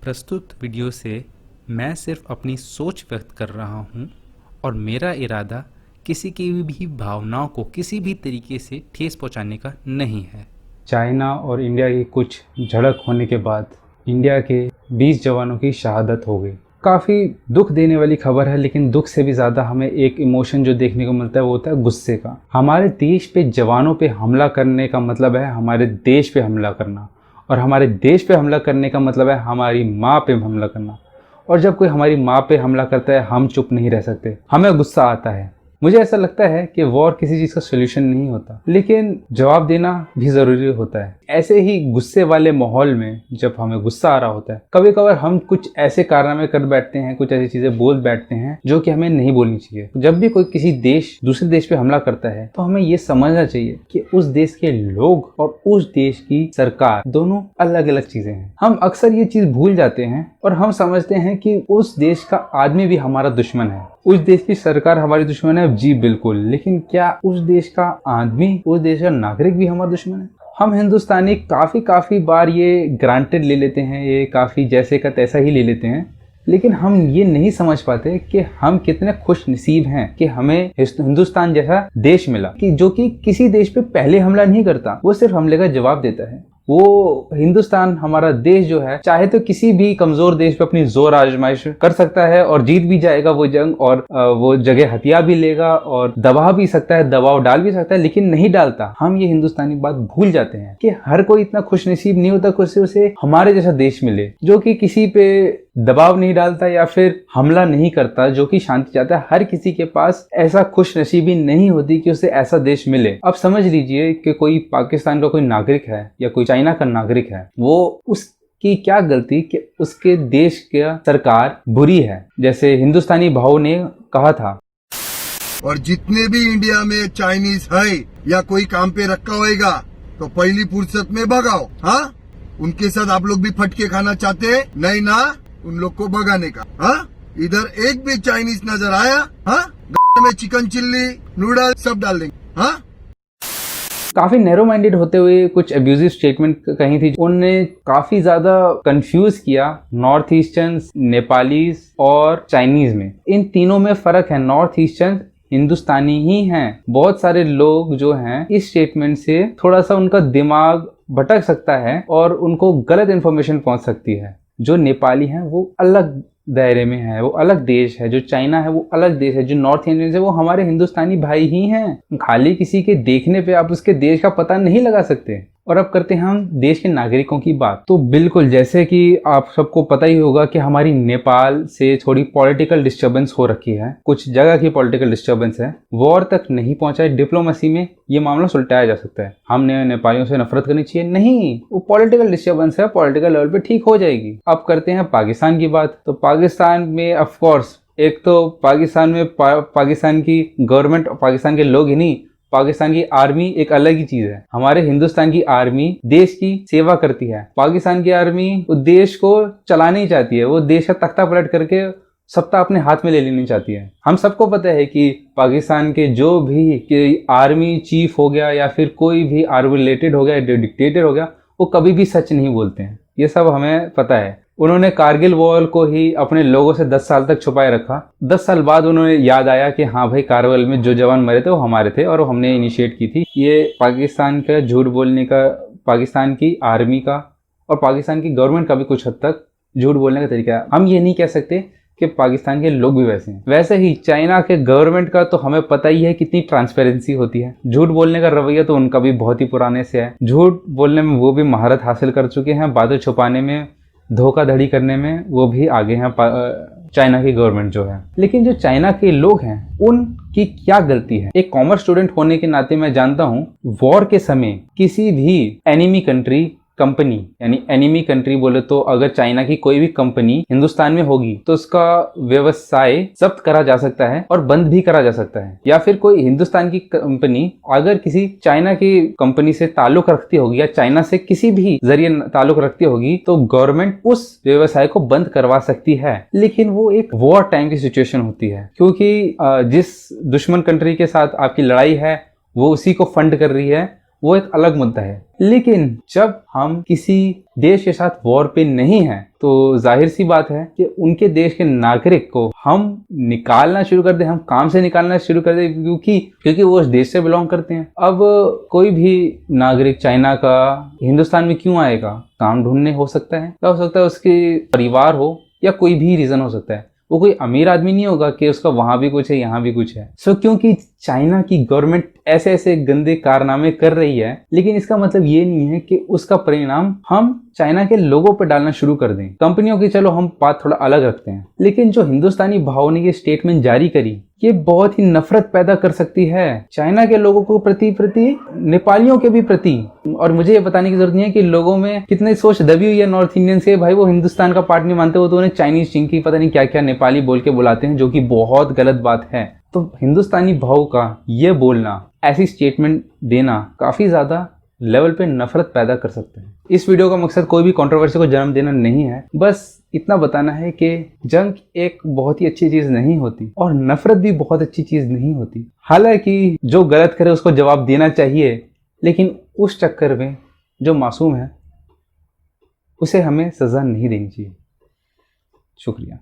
प्रस्तुत वीडियो से मैं सिर्फ अपनी सोच व्यक्त कर रहा हूँ और मेरा इरादा किसी की भी भावनाओं को किसी भी तरीके से ठेस पहुँचाने का नहीं है। चाइना और इंडिया की कुछ झड़प होने के बाद इंडिया के 20 जवानों की शहादत हो गई। काफ़ी दुख देने वाली खबर है, लेकिन दुख से भी ज़्यादा हमें एक इमोशन जो देखने को मिलता है वो होता है गुस्से का। हमारे देश पे जवानों पे हमला करने का मतलब है हमारे देश पे हमला करना, और हमारे देश पे हमला करने का मतलब है हमारी माँ पे हमला करना। और जब कोई हमारी माँ पे हमला करता है हम चुप नहीं रह सकते, हमें गुस्सा आता है। मुझे ऐसा लगता है कि वॉर किसी चीज़ का सोल्यूशन नहीं होता, लेकिन जवाब देना भी ज़रूरी होता है। ऐसे ही गुस्से वाले माहौल में जब हमें गुस्सा आ रहा होता है, कभी कभार हम कुछ ऐसे कारनामे कर बैठते हैं, कुछ ऐसी चीज़ें बोल बैठते हैं जो कि हमें नहीं बोलनी चाहिए। जब भी कोई किसी देश दूसरे देश पे हमला करता है तो हमें ये समझना चाहिए कि उस देश के लोग और उस देश की सरकार दोनों अलग अलग चीज़ें हैं। हम अक्सर ये चीज़ भूल जाते हैं और हम समझते हैं कि उस देश का आदमी भी हमारा दुश्मन है, उस देश की सरकार हमारी दुश्मन है। जी बिल्कुल, लेकिन क्या उस देश का आदमी, उस देश का नागरिक भी हमारा दुश्मन है? हम हिंदुस्तानी काफ़ी बार ये ग्रांटेड ले लेते हैं, ये काफ़ी जैसे का तैसा ही ले लेते हैं, लेकिन हम ये नहीं समझ पाते कि हम कितने खुश नसीब हैं कि हमें हिंदुस्तान जैसा देश मिला कि जो कि किसी देश पे पहले हमला नहीं करता, वो सिर्फ हमले का जवाब देता है। वो हिंदुस्तान हमारा देश जो है चाहे तो किसी भी कमजोर देश पे अपनी जोर आजमाइश कर सकता है और जीत भी जाएगा वो जंग, और वो जगह हथियार भी लेगा और दबा भी सकता है, दबाव डाल भी सकता है, लेकिन नहीं डालता। हम ये हिंदुस्तानी बात भूल जाते हैं कि हर कोई इतना खुशनसीब नहीं होता कि उसे हमारे जैसा देश मिले जो कि किसी पे दबाव नहीं डालता या फिर हमला नहीं करता, जो कि शांति चाहता है। हर किसी के पास ऐसा खुश नसीबी नहीं होती कि उसे ऐसा देश मिले। अब समझ लीजिए कि कोई पाकिस्तान का कोई नागरिक है या कोई चाइना का नागरिक है, वो उसकी क्या गलती कि उसके देश की सरकार बुरी है। जैसे हिंदुस्तानी भाव ने कहा था, और जितने भी इंडिया में चाइनीज है या कोई काम पे रखा होएगा तो पहली फुर्सत में भगाओ। हाँ, उनके साथ आप लोग भी फटके खाना चाहते हैं? नहीं ना, उन लोग को भगाने का। हाँ, इधर एक भी चाइनीज नजर आया, हाँ, में चिकन चिल्ली नूडल सब डाल देंगे। हाँ, काफी नैरो माइंडेड होते हुए कुछ एब्यूजिव स्टेटमेंट कही थी। उन्होंने काफी ज्यादा कंफ्यूज किया नॉर्थ ईस्टर्न, नेपालीज और चाइनीज में। इन तीनों में फर्क है। नॉर्थ ईस्टर्न हिंदुस्तानी ही हैं। बहुत सारे लोग जो हैं इस स्टेटमेंट से थोड़ा सा उनका दिमाग भटक सकता है और उनको गलत इन्फॉर्मेशन पहुंच सकती है। जो नेपाली हैं वो अलग दायरे में है, वो अलग देश है। जो चाइना है वो अलग देश है। जो नॉर्थ इंडियन है वो हमारे हिंदुस्तानी भाई ही हैं। खाली किसी के देखने पे आप उसके देश का पता नहीं लगा सकते। और अब करते हैं हम देश के नागरिकों की बात। तो बिल्कुल, जैसे कि आप सबको पता ही होगा कि हमारी नेपाल से थोड़ी पॉलिटिकल डिस्टर्बेंस हो रखी है। कुछ जगह की पॉलिटिकल डिस्टर्बेंस है, वॉर तक नहीं पहुंचा है। डिप्लोमेसी में ये मामला सुलटाया जा सकता है। हमने नेपालियों से नफरत करनी चाहिए? नहीं, वो पॉलिटिकल डिस्टर्बेंस है, पॉलिटिकल लेवल पे ठीक हो जाएगी। अब करते हैं पाकिस्तान की बात। तो पाकिस्तान में ऑफकोर्स एक तो पाकिस्तान में पाकिस्तान की गवर्नमेंट, पाकिस्तान के लोग ही नहीं, पाकिस्तान की आर्मी एक अलग ही चीज है। हमारे हिंदुस्तान की आर्मी देश की सेवा करती है। पाकिस्तान की आर्मी वो देश को चलाना ही चाहती है, वो देश का तख्ता पलट करके सत्ता अपने हाथ में ले लेनी चाहती है। हम सबको पता है कि पाकिस्तान के जो भी आर्मी चीफ हो गया या फिर कोई भी आर्मी रिलेटेड हो गया, डिक्टेटर हो गया, वो कभी भी सच नहीं बोलते हैं। ये सब हमें पता है। उन्होंने कारगिल वॉर को ही अपने लोगों से 10 साल तक छुपाए रखा। 10 साल बाद उन्होंने याद आया कि हाँ भाई, कारगिल में जो जवान मरे थे वो हमारे थे और हमने इनिशिएट की थी। ये पाकिस्तान का झूठ बोलने का, पाकिस्तान की आर्मी का और पाकिस्तान की गवर्नमेंट का भी कुछ हद तक झूठ बोलने का तरीका है। हम ये नहीं कह सकते कि पाकिस्तान के लोग भी वैसे हैं। वैसे ही चाइना के गवर्नमेंट का तो हमें पता ही है कितनी ट्रांसपेरेंसी होती है। झूठ बोलने का रवैया तो उनका भी बहुत ही पुराने से है। झूठ बोलने में वो भी महारत हासिल कर चुके हैं, बातें छुपाने में, धोखाधड़ी करने में वो भी आगे हैं चाइना की गवर्नमेंट जो है। लेकिन जो चाइना के लोग हैं उनकी क्या गलती है? एक कॉमर्स स्टूडेंट होने के नाते मैं जानता हूं, वॉर के समय किसी भी एनिमी कंट्री कंपनी, यानी एनिमी कंट्री बोले तो अगर चाइना की कोई भी कंपनी हिंदुस्तान में होगी तो उसका व्यवसाय जब्त करा जा सकता है और बंद भी करा जा सकता है। या फिर कोई हिंदुस्तान की कंपनी अगर किसी चाइना की कंपनी से ताल्लुक रखती होगी या चाइना से किसी भी जरिए ताल्लुक रखती होगी तो गवर्नमेंट उस व्यवसाय को बंद करवा सकती है। लेकिन वो एक वॉर टाइम की सिचुएशन होती है, क्योंकि जिस दुश्मन कंट्री के साथ आपकी लड़ाई है वो उसी को फंड कर रही है, वो एक अलग मुद्दा है। लेकिन जब हम किसी देश के साथ वॉर पे नहीं हैं तो जाहिर सी बात है कि उनके देश के नागरिक को हम निकालना शुरू कर दें, हम काम से निकालना शुरू कर दें, क्योंकि वो उस देश से बिलोंग करते हैं। अब कोई भी नागरिक चाइना का हिंदुस्तान में क्यों आएगा? काम ढूंढने हो सकता है, क्या हो सकता है उसके परिवार हो या कोई भी रीजन हो सकता है। वो कोई अमीर आदमी नहीं होगा कि उसका वहां भी कुछ है यहाँ भी कुछ है। सो क्योंकि चाइना की गवर्नमेंट ऐसे ऐसे गंदे कारनामे कर रही है, लेकिन इसका मतलब ये नहीं है कि उसका परिणाम हम चाइना के लोगों पर डालना शुरू कर दें। कंपनियों की चलो हम बात थोड़ा अलग रखते हैं, लेकिन जो हिंदुस्तानी भाव ने ये स्टेटमेंट जारी करी, ये बहुत ही नफरत पैदा कर सकती है चाइना के लोगों को प्रति नेपालियों के भी प्रति। और मुझे ये बताने की जरूरत नहीं है कि लोगों में कितनी सोच दबी हुई है नॉर्थ इंडियंस के, भाई वो हिंदुस्तान का पार्ट नहीं मानते, वो तो उन्हें चाइनीज चिंकी पता नहीं क्या क्या नेपाली बोल के बुलाते हैं, जो कि बहुत गलत बात है। तो हिंदुस्तानी भाव का ये बोलना, ऐसी स्टेटमेंट देना काफी ज्यादा लेवल पे नफरत पैदा कर सकते हैं। इस वीडियो का मकसद कोई भी कंट्रोवर्सी को जन्म देना नहीं है, बस इतना बताना है कि जंग एक बहुत ही अच्छी चीज नहीं होती और नफरत भी बहुत अच्छी चीज नहीं होती। हालांकि जो गलत करे उसको जवाब देना चाहिए, लेकिन उस चक्कर में जो मासूम है उसे हमें सजा नहीं देनी चाहिए। शुक्रिया।